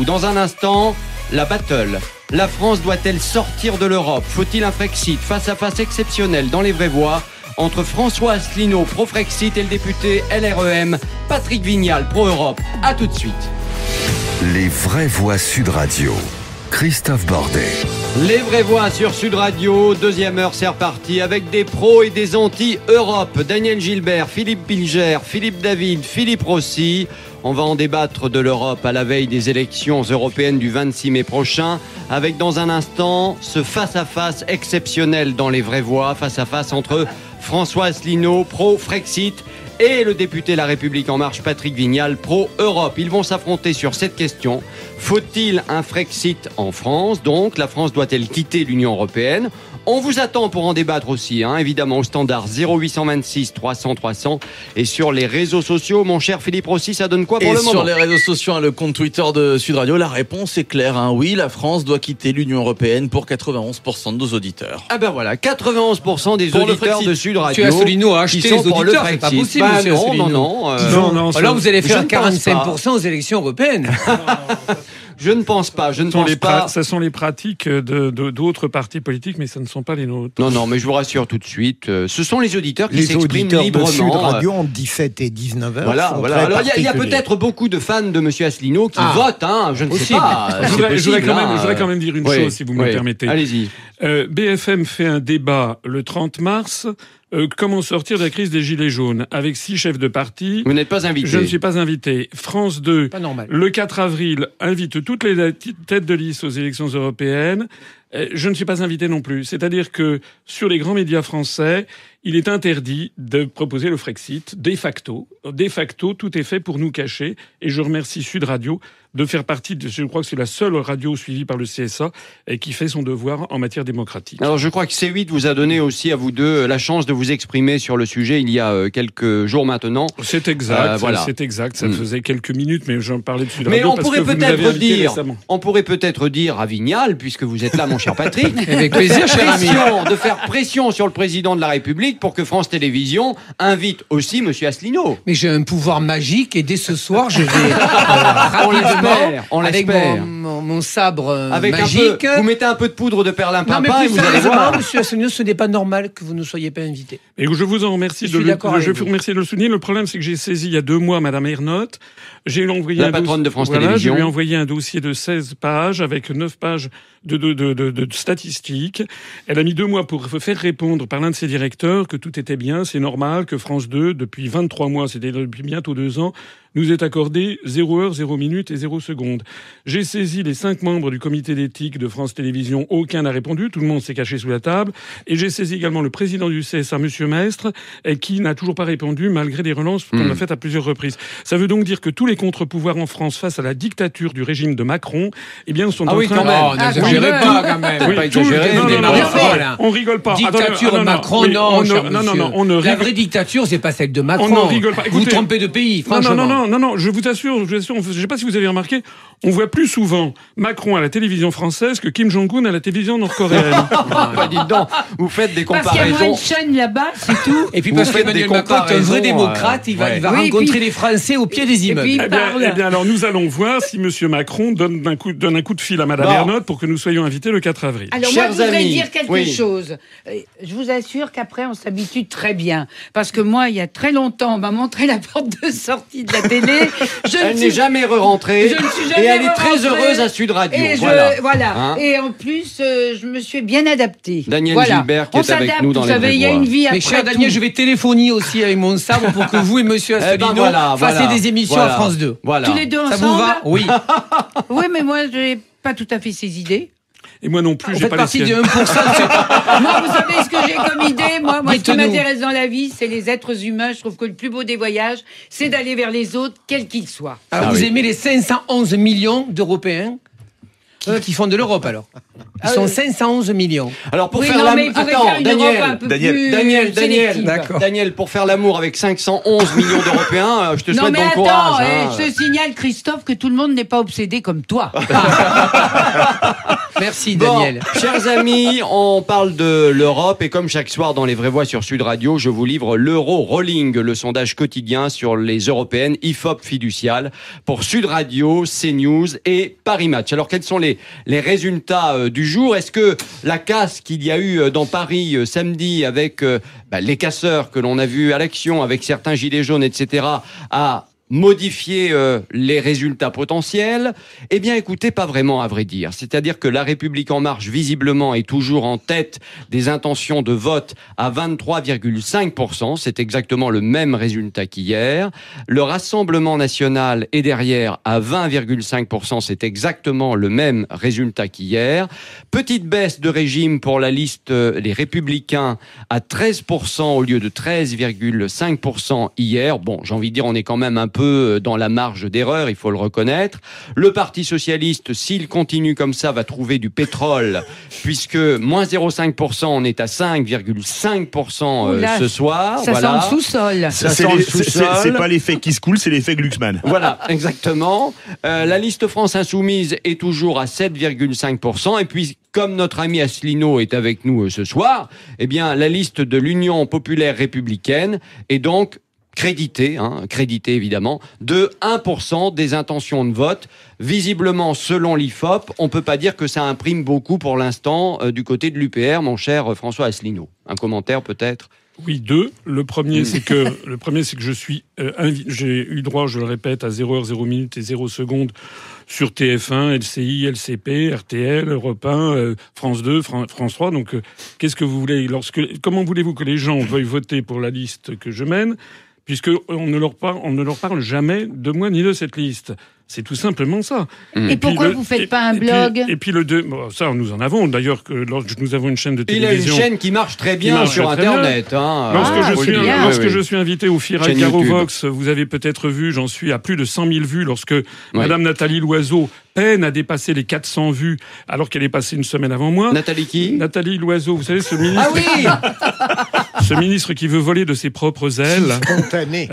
vous. Dans un instant, la battle. La France doit-elle sortir de l'Europe? Faut-il un Frexit face à face exceptionnel dans les vraies voix entre François Asselineau, pro-Frexit, et le député LREM, Patrick Vignal, pro-Europe? A tout de suite. Les vraies voix Sud Radio. Christophe Bordet. Les vraies voix sur Sud Radio, deuxième heure, c'est reparti avec des pros et des anti-Europe. Daniel Gilbert, Philippe Bilger, Philippe David, Philippe Rossi. On va en débattre de l'Europe à la veille des élections européennes du 26 mai prochain, avec dans un instant ce face-à-face exceptionnel dans les vraies voix, face-à-face entre François Asselineau, pro-Frexit, et le député La République En Marche, Patrick Vignal, pro-Europe. Ils vont s'affronter sur cette question. Faut-il un Frexit en France? Donc, la France doit-elle quitter l'Union européenne? On vous attend pour en débattre aussi, évidemment, au standard 0826 300 300 et sur les réseaux sociaux. Mon cher Philippe Rossi, ça donne quoi pour le moment? Sur les réseaux sociaux, le compte Twitter de Sud Radio, la réponse est claire. Oui, la France doit quitter l'Union européenne pour 91% de nos auditeurs. Ah ben voilà, 91% des auditeurs de Sud Radio. Monsieur Asselineau a acheté les auditeurs, c'est pas possible, monsieur Asselineau. Non. Là, vous allez faire 45% aux élections européennes. Je ne pense pas. Ce sont les pratiques d'autres partis politiques, mais ce ne sont pas les nôtres. Non, mais je vous rassure tout de suite. Ce sont les auditeurs qui s'expriment librement. Les auditeurs de Sud Radio ont 17 et 19h. Voilà. Alors, il y a peut-être beaucoup de fans de Monsieur Asselineau qui votent, je ne sais pas. Je voudrais quand même dire une chose, si vous me le permettez. Allez-y. BFM fait un débat le 30 mars. Comment sortir de la crise des Gilets jaunes avec 6 chefs de parti. Vous n'êtes pas invité. Je ne suis pas invité. France 2, pas normal. Le 4 avril, invite toutes les têtes de liste aux élections européennes. Je ne suis pas invité non plus. C'est-à-dire que sur les grands médias français, il est interdit de proposer le Frexit de facto. De facto, tout est fait pour nous cacher. Et je remercie Sud Radio de faire partie je crois que c'est la seule radio suivie par le CSA et qui fait son devoir en matière démocratique. Alors je crois que C8 vous a donné aussi à vous deux la chance de vous exprimer sur le sujet il y a quelques jours maintenant. C'est exact, c'est exact. Ça faisait quelques minutes, mais j'en parlais de Sud Radio parce que vous nous avez invité récemment. On pourrait peut-être dire à Vignal, puisque vous êtes là, mon cher Patrick, avec plaisir, cher ami, de faire pression sur le président de la République pour que France Télévisions invite aussi Monsieur Asselineau. Mais j'ai un pouvoir magique et dès ce soir, je vais rapidement, avec mon sabre magique. Vous mettez un peu de poudre de perlimpinpin et vous allez voir. Monsieur Asselineau, ce n'est pas normal que vous ne soyez pas invité. Et je vous en remercie je vous remercie de le souligner. Le problème, c'est que j'ai saisi il y a 2 mois Madame Ernotte. J'ai envoyé la patronne de France Télévisions. Je lui ai envoyé un dossier de 16 pages avec 9 pages de statistiques. Elle a mis 2 mois pour faire répondre par l'un de ses directeurs que tout était bien, c'est normal, que France 2, depuis 23 mois, c'était depuis bientôt 2 ans, nous est accordé 0 heure, 0 minute et 0 seconde. J'ai saisi les 5 membres du comité d'éthique de France Télévisions. Aucun n'a répondu. Tout le monde s'est caché sous la table. Et j'ai saisi également le président du CSA, Monsieur Mestre, qui n'a toujours pas répondu malgré des relances qu'on a faites à plusieurs reprises. Ça veut donc dire que tous les contre-pouvoirs en France face à la dictature du régime de Macron, sont en train... N'exagérez pas quand même. Oui, pas exagérer. On rigole pas. Dictature Macron, non. La vraie dictature, c'est pas celle de Macron. On ne rigole pas. Vous vous trompez de pays, franchement. Non, je vous assure, je sais pas si vous avez remarqué, on voit plus souvent Macron à la télévision française que Kim Jong-un à la télévision nord-coréenne. Dites donc, vous faites des comparaisons. Parce qu'il y a moins de chaînes là-bas, c'est tout. Et puis parce qu'Emmanuel Macron est un vrai démocrate, il va rencontrer les Français au pied des immeubles. Eh bien, alors nous allons voir si Monsieur Macron donne un coup de fil à Madame Ernotte pour que nous soyons invités le 4 avril. Alors moi, je voudrais dire quelque chose. Je vous assure qu'après, on s'habitue très bien. Parce que moi, il y a très longtemps, on m'a montré la porte de sortie de la télé. Elle n'est jamais re-rentrée. Je ne suis jamais et elle est très heureuse à Sud Radio. Et et en plus, je me suis bien adaptée. Daniel Gilbert qui est avec nous dans les vraies voix. Il y a une vie après. Mais cher Daniel, je vais téléphoner aussi avec mon sabre pour que vous et Monsieur Asselineau fassiez des émissions à France 2. Voilà. Tous les deux ensemble. Ça vous va? Oui. Oui, mais moi, je n'ai pas tout à fait ces idées. Et moi non plus, j'ai pas les siennes. Vous faites partie de 1%. Moi, vous savez ce que j'ai comme idée? Moi, ce qui m'intéresse dans la vie, c'est les êtres humains. Je trouve que le plus beau des voyages, c'est d'aller vers les autres, quels qu'ils soient. Alors, vous aimez les 511 millions d'Européens qui font de l'Europe, alors? Ils sont 511 millions. Alors pour Oui, faire non, l'amour, mais il faudrait faire une Europe un peu plus sélective. Daniel, pour faire l'amour avec 511 millions d'Européens, je te souhaite bon courage. Je te signale, Christophe, que tout le monde n'est pas obsédé comme toi. Merci, Daniel. Bon, chers amis, on parle de l'Europe et comme chaque soir dans Les Vraies Voix sur Sud Radio, je vous livre l'Euro Rolling, le sondage quotidien sur les européennes IFOP fiduciales pour Sud Radio, CNews et Paris Match. Alors quels sont les résultats du jour? Est-ce que la casse qu'il y a eu dans Paris samedi avec les casseurs que l'on a vus à l'action, avec certains gilets jaunes, etc., a modifier les résultats potentiels? Eh bien, écoutez, pas vraiment, à vrai dire. C'est-à-dire que La République En Marche, visiblement, est toujours en tête des intentions de vote à 23,5%. C'est exactement le même résultat qu'hier. Le Rassemblement National est derrière à 20,5%. C'est exactement le même résultat qu'hier. Petite baisse de régime pour la liste Les Républicains à 13% au lieu de 13,5% hier. Bon, j'ai envie de dire, on est quand même un peu dans la marge d'erreur, il faut le reconnaître. Le Parti Socialiste, s'il continue comme ça, va trouver du pétrole, puisque moins 0,5%, on est à 5,5% ce soir. Ça sent le sous-sol. C'est pas l'effet qui se coule, c'est l'effet Glucksmann. Voilà, exactement. La liste France Insoumise est toujours à 7,5%. Et puis, comme notre ami Asselineau est avec nous ce soir, eh bien, la liste de l'Union populaire républicaine est donc crédité évidemment, de 1% des intentions de vote. Visiblement, selon l'IFOP, on peut pas dire que ça imprime beaucoup pour l'instant du côté de l'UPR, mon cher François Asselineau. Un commentaire peut-être? Oui, deux. Le premier, c'est que je suis, j'ai eu droit, je le répète, à 0 heure, 0 minute et 0 seconde sur TF1, LCI, LCP, RTL, Europe 1, France 2, France 3. Donc, qu'est-ce que vous voulez comment voulez-vous que les gens veuillent voter pour la liste que je mène, puisque on ne leur parle jamais de moi ni de cette liste? C'est tout simplement ça. Et pourquoi vous ne faites pas un blog? Et puis le deux, ça nous en avons d'ailleurs, nous avons une chaîne de télévision. Il a une chaîne qui marche très bien sur Internet. Lorsque je suis invité au Figaro Vox, vous avez peut-être vu, j'en suis à plus de 100 000 vues lorsque Madame Nathalie Loiseau peine à dépasser les 400 vues alors qu'elle est passée une semaine avant moi. Nathalie qui? Nathalie Loiseau, vous savez, ce ministre. Ah oui. Ce ministre qui veut voler de ses propres ailes. Spontané.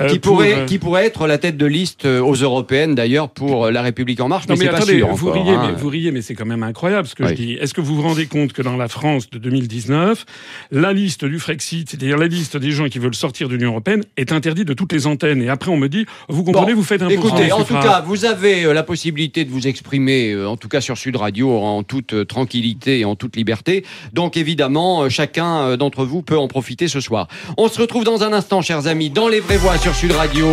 Qui pourrait être la tête de liste aux européennes d'ailleurs pour La République En Marche, mais c'est pas sûr vous encore. Vous riez, mais c'est quand même incroyable ce que je dis. Est-ce que vous vous rendez compte que dans la France de 2019, la liste du Frexit, c'est-à-dire la liste des gens qui veulent sortir de l'Union européenne, est interdite de toutes les antennes? Et après, on me dit, vous comprenez, vous faites un Écoutez, en tout cas, vous avez la possibilité de vous exprimer, en tout cas sur Sud Radio, en toute tranquillité et en toute liberté. Donc évidemment, chacun d'entre vous peut en profiter ce soir. On se retrouve dans un instant, chers amis, dans Les Vraies Voix sur Sud Radio.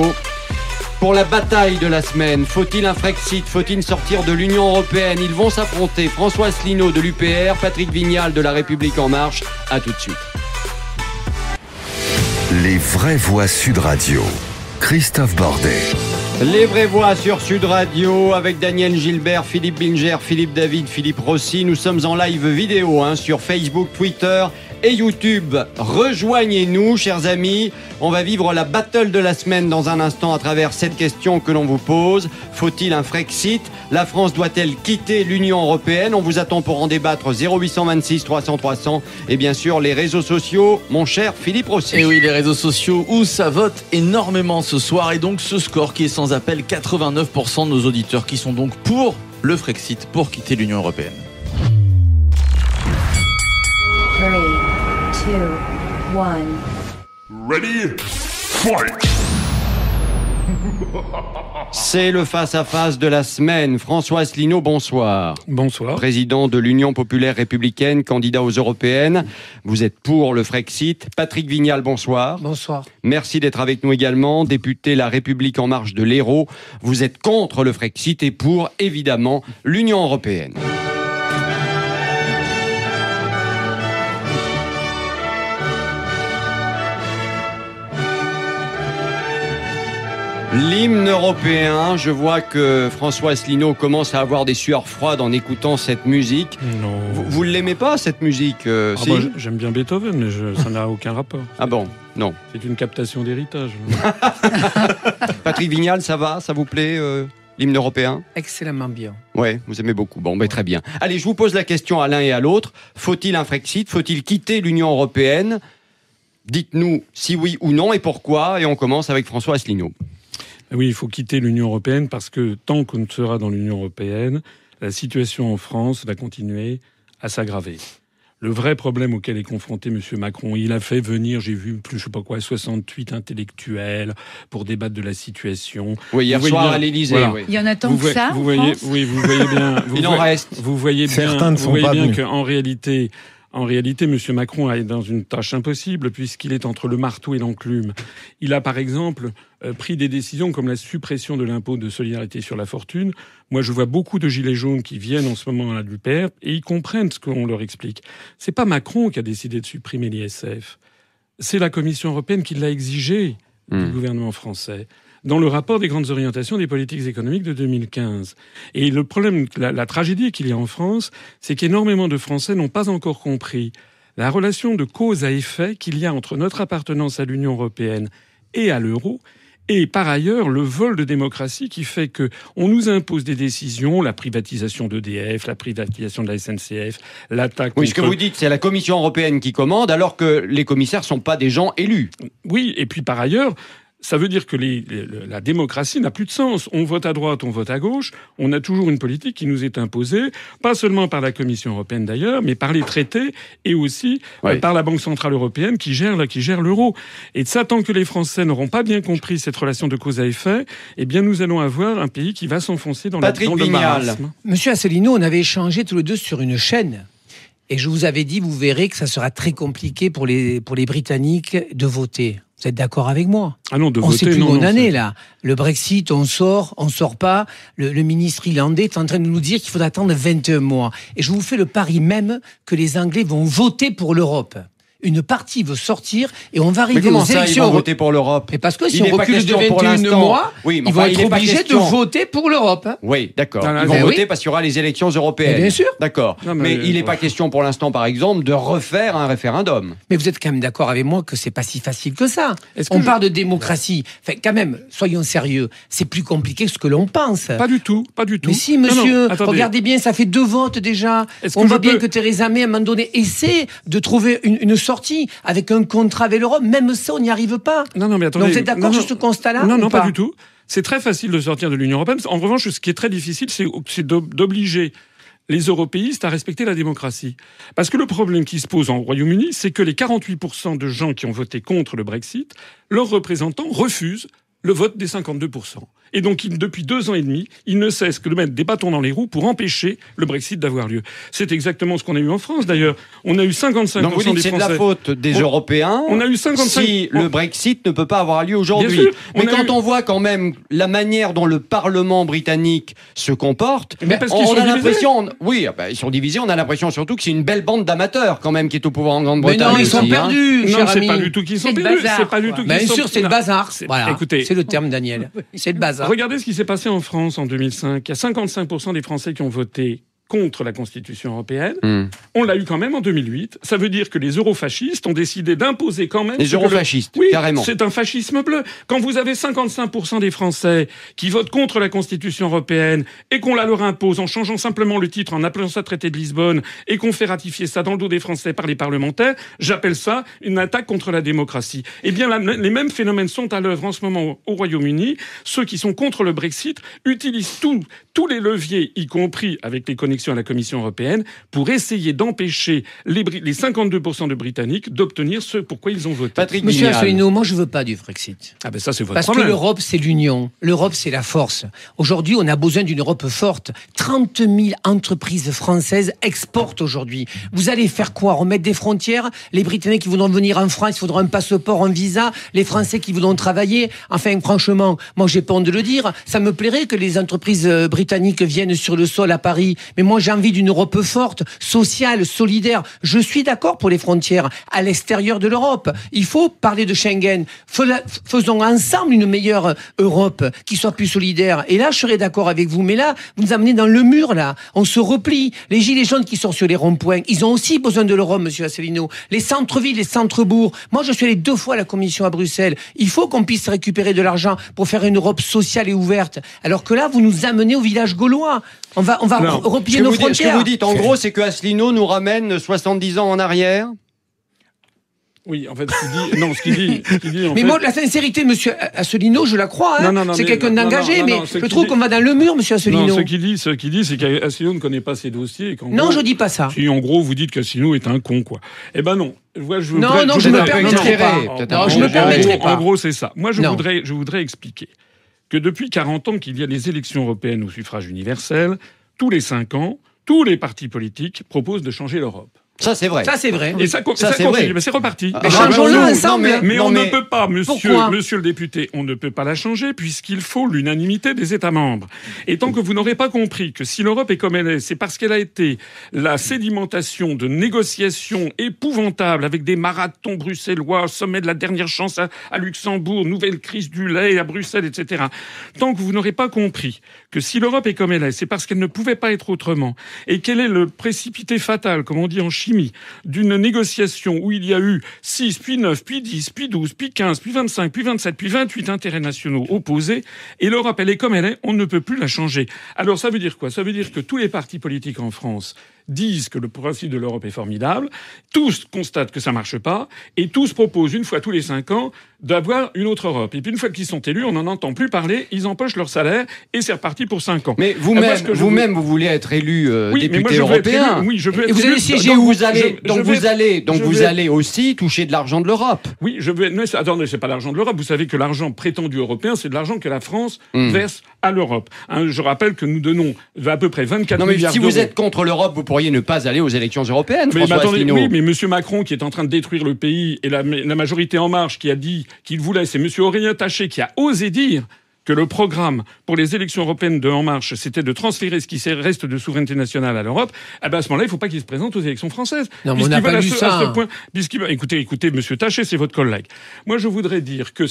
Pour la bataille de la semaine, faut-il un Frexit? Faut-il sortir de l'Union européenne? Ils vont s'affronter. François Asselineau de l'UPR, Patrick Vignal de La République En Marche. À tout de suite. Les Vraies Voix Sud Radio. Christophe Bordet. Les Vraies Voix sur Sud Radio avec Daniel Gilbert, Philippe Bilger, Philippe David, Philippe Rossi. Nous sommes en live vidéo sur Facebook, Twitter et YouTube. Rejoignez-nous, chers amis. On va vivre la battle de la semaine dans un instant à travers cette question que l'on vous pose. Faut-il un Frexit? La France doit-elle quitter l'Union européenne? On vous attend pour en débattre. 0826 300 300 et bien sûr les réseaux sociaux, mon cher Philippe Rossi. Et oui, les réseaux sociaux où ça vote énormément ce soir et donc ce score qui est sans appel, 89% de nos auditeurs qui sont donc pour le Frexit, pour quitter l'Union européenne. 3, 2, 1. Ready? Fight! C'est le face-à-face de la semaine. François Asselineau, bonsoir. Bonsoir. Président de l'Union populaire républicaine, candidat aux européennes. Vous êtes pour le Frexit. Patrick Vignal, bonsoir. Bonsoir. Merci d'être avec nous également. Député La République En Marche de l'Hérault. Vous êtes contre le Frexit et pour, évidemment, l'Union européenne. L'hymne européen, je vois que François Asselineau commence à avoir des sueurs froides en écoutant cette musique. Non. Vous ne l'aimez pas, cette musique si j'aime bien Beethoven, mais ça n'a aucun rapport. Ah bon? Non. C'est une captation d'héritage. Patrick Vignal, ça va? Ça vous plaît l'hymne européen? Excellemment bien. Ouais, vous aimez beaucoup. Bon, très bien. Allez, je vous pose la question à l'un et à l'autre. Faut-il un Frexit? Faut-il quitter l'Union européenne? Dites-nous si oui ou non et pourquoi. Et on commence avec François Asselineau. Oui, il faut quitter l'Union européenne parce que tant qu'on sera dans l'Union européenne, la situation en France va continuer à s'aggraver. Le vrai problème auquel est confronté M. Macron, il a fait venir, j'ai vu, 68 intellectuels pour débattre de la situation. Oui, hier soir à l'Élysée. Voilà. Oui. Il y en a tant que ça. Vous voyez bien. Il en reste. Vous voyez bien qu'en réalité, M. Macron est dans une tâche impossible puisqu'il est entre le marteau et l'enclume. Il a, par exemple, pris des décisions comme la suppression de l'impôt de solidarité sur la fortune. Moi, je vois beaucoup de gilets jaunes qui viennent en ce moment à l'UPR et ils comprennent ce qu'on leur explique. C'est pas Macron qui a décidé de supprimer l'ISF. C'est la Commission européenne qui l'a exigé du gouvernement français dans le rapport des grandes orientations des politiques économiques de 2015. Et le problème, la tragédie qu'il y a en France, c'est qu'énormément de Français n'ont pas encore compris la relation de cause à effet qu'il y a entre notre appartenance à l'Union européenne et à l'euro, et par ailleurs le vol de démocratie qui fait que on nous impose des décisions, la privatisation d'EDF, la privatisation de la SNCF, l'attaque. Oui, ce que vous dites, c'est la Commission européenne qui commande, alors que les commissaires sont pas des gens élus. Oui, et puis par ailleurs, ça veut dire que la démocratie n'a plus de sens. On vote à droite, on vote à gauche. On a toujours une politique qui nous est imposée, pas seulement par la Commission européenne d'ailleurs, mais par les traités et aussi par la Banque centrale européenne qui gère l'euro. Et de ça, tant que les Français n'auront pas bien compris cette relation de cause à effet, eh bien nous allons avoir un pays qui va s'enfoncer dans le marasme. Monsieur Asselineau, on avait échangé tous les deux sur une chaîne. Et je vous avais dit, vous verrez que ça sera très compliqué pour les Britanniques de voter. Vous êtes d'accord avec moi? Ah non, de voter, on sait plus non, mon année, là. Le Brexit, on sort pas. Le ministre irlandais est en train de nous dire qu'il faut attendre 21 mois. Et je vous fais le pari même que les Anglais vont voter pour l'Europe. Une partie veut sortir et on va arriver aux élections. Ils vont voter pour l'Europe? Et parce que si on recule de 21 mois, ils vont être obligés de voter pour l'Europe. Oui, d'accord. Ils vont voter parce qu'il y aura les élections européennes. Bien sûr. D'accord. Mais il n'est pas question pour l'instant, par exemple, de refaire un référendum. Mais vous êtes quand même d'accord avec moi que c'est pas si facile que ça. On parle de démocratie. Enfin, quand même, soyons sérieux. C'est plus compliqué que ce que l'on pense. Pas du tout. Mais si, monsieur, regardez bien, ça fait 2 votes déjà. On voit bien que Theresa May, à un moment donné, essaie de trouver une sortie avec un contrat avec l'Europe. Même ça, on n'y arrive pas. Non, mais attendez. Donc vous êtes d'accord sur ce constat-là? Non, pas du tout. C'est très facile de sortir de l'Union européenne. En revanche, ce qui est très difficile, c'est d'obliger les européistes à respecter la démocratie. Parce que le problème qui se pose au Royaume-Uni, c'est que les 48% de gens qui ont voté contre le Brexit, leurs représentants refusent le vote des 52%. Et donc, depuis 2 ans et demi, ils ne cessent que de mettre des bâtons dans les roues pour empêcher le Brexit d'avoir lieu. C'est exactement ce qu'on a eu en France, d'ailleurs. On a eu 55% donc vous dites des c'est Français. de la faute des Européens. On a eu 55%. Si le Brexit ne peut pas avoir lieu aujourd'hui. Mais quand on voit quand même la manière dont le Parlement britannique se comporte, on a l'impression... Oui, ils sont divisés. On a l'impression surtout que c'est une belle bande d'amateurs quand même qui est au pouvoir en Grande-Bretagne. Mais non, ils sont perdus, cher ami. Non, c'est pas du tout qu'ils sont perdus. C'est pas du tout qu'ils sont... Bien sûr, c'est le bazar. Voilà. Écoutez, c'est le terme, Daniel. C'est le bazar. Regardez ce qui s'est passé en France en 2005. Il y a 55% des Français qui ont voté contre la Constitution européenne. On l'a eu quand même en 2008. Ça veut dire que les eurofascistes ont décidé d'imposer quand même... Les eurofascistes, carrément. C'est un fascisme bleu. Quand vous avez 55% des Français qui votent contre la Constitution européenne et qu'on la leur impose en changeant simplement le titre, en appelant ça traité de Lisbonne, et qu'on fait ratifier ça dans le dos des Français par les parlementaires, j'appelle ça une attaque contre la démocratie. Eh bien, les mêmes phénomènes sont à l'œuvre en ce moment au Royaume-Uni. Ceux qui sont contre le Brexit utilisent tous les leviers, y compris avec les connexions à la Commission européenne, pour essayer d'empêcher les 52% de Britanniques d'obtenir ce pourquoi ils ont voté. Patrick Monsieur Asselineau, moi je veux pas du Frexit. Ah ben ça c'est votre Parce problème. que l'Europe c'est l'union, l'Europe c'est la force. Aujourd'hui on a besoin d'une Europe forte. 30 000 entreprises françaises exportent aujourd'hui. Vous allez faire quoi? Remettre des frontières? Les Britanniques qui voudront venir en France, il faudra un passeport, un visa. Les Français qui voudront travailler. Enfin franchement, moi j'ai pas honte de le dire. Ça me plairait que les entreprises britanniques viennent sur le sol à Paris. Mais moi j'ai envie d'une Europe forte, sociale, solidaire. Je suis d'accord pour les frontières à l'extérieur de l'Europe. Il faut parler de Schengen. Faisons ensemble une meilleure Europe qui soit plus solidaire. Et là, je serais d'accord avec vous. Mais là, vous nous amenez dans le mur, là. On se replie. Les gilets jaunes qui sont sur les ronds-points, ils ont aussi besoin de l'Europe, monsieur Asselineau. Les centres-villes, les centres-bourgs. Moi, je suis allé 2 fois à la Commission à Bruxelles. Il faut qu'on puisse récupérer de l'argent pour faire une Europe sociale et ouverte. Alors que là, vous nous amenez au village gaulois. On va replier nos frontières. Ce que vous dites, en gros, c'est que Asselineau nous ramène 70 ans en arrière. Oui, en fait, ce qu'il dit, mais moi, la sincérité, monsieur Asselineau, je la crois, hein. C'est quelqu'un d'engagé, mais je trouve qu'on va dans le mur, monsieur Asselineau. Non, ce qu'il dit, c'est qu'Asselineau ne connaît pas ses dossiers. Non, je dis pas ça. Si, en gros, vous dites qu'Asselineau est un con, quoi. Eh ben non. Moi, je me permettrai pas. Non, je me permettrai pas. En gros, c'est ça. Moi, je voudrais expliquer que depuis 40 ans qu'il y a des élections européennes au suffrage universel, tous les 5 ans, tous les partis politiques proposent de changer l'Europe. Ça, c'est vrai. Ça, c'est vrai. Et ça continue. Mais c'est reparti. Mais changeons-le ensemble. Mais on ne peut pas, monsieur le député, on ne peut pas la changer puisqu'il faut l'unanimité des États membres. Et tant que vous n'aurez pas compris que si l'Europe est comme elle est, c'est parce qu'elle a été la sédimentation de négociations épouvantables avec des marathons bruxellois, sommet de la dernière chance à Luxembourg, nouvelle crise du lait à Bruxelles, etc. Tant que vous n'aurez pas compris que si l'Europe est comme elle est, c'est parce qu'elle ne pouvait pas être autrement. Et quel est le précipité fatal, comme on dit en Chine, d'une négociation où il y a eu 6, puis 9, puis 10, puis 12, puis 15, puis 25, puis 27, puis 28 intérêts nationaux opposés, et l'Europe, elle est comme elle est, on ne peut plus la changer. Alors ça veut dire quoi ? Ça veut dire que tous les partis politiques en France disent que le principe de l'Europe est formidable, tous constatent que ça marche pas, et tous proposent une fois tous les 5 ans d'avoir une autre Europe. Et puis une fois qu'ils sont élus, on n'en entend plus parler, ils empochent leur salaire, et c'est reparti pour 5 ans. Mais vous-même, vous voulez être élu député européen. Oui, je veux être élu. Vous allez siéger où ? Vous allez aussi toucher de l'argent de l'Europe. Oui, je veux. Mais attendez, c'est pas l'argent de l'Europe. Vous savez que l'argent prétendu européen, c'est de l'argent que la France verse à l'Europe. Je rappelle que nous donnons à peu près 24 milliards d'euros. Si vous êtes contre l'Europe, vous pourriez ne pas aller aux élections européennes, François Asselineau. Oui, mais M. Macron, qui est en train de détruire le pays, et la majorité En Marche, qui a dit qu'il voulait, c'est M. Aurélien Taché qui a osé dire que le programme pour les élections européennes de En Marche, c'était de transférer ce qui reste de souveraineté nationale à l'Europe, à ce moment-là, il ne faut pas qu'il se présente aux élections françaises. Non, mais on n'a pas vu ça. Écoutez, monsieur Taché, c'est votre collègue. Moi, je voudrais dire que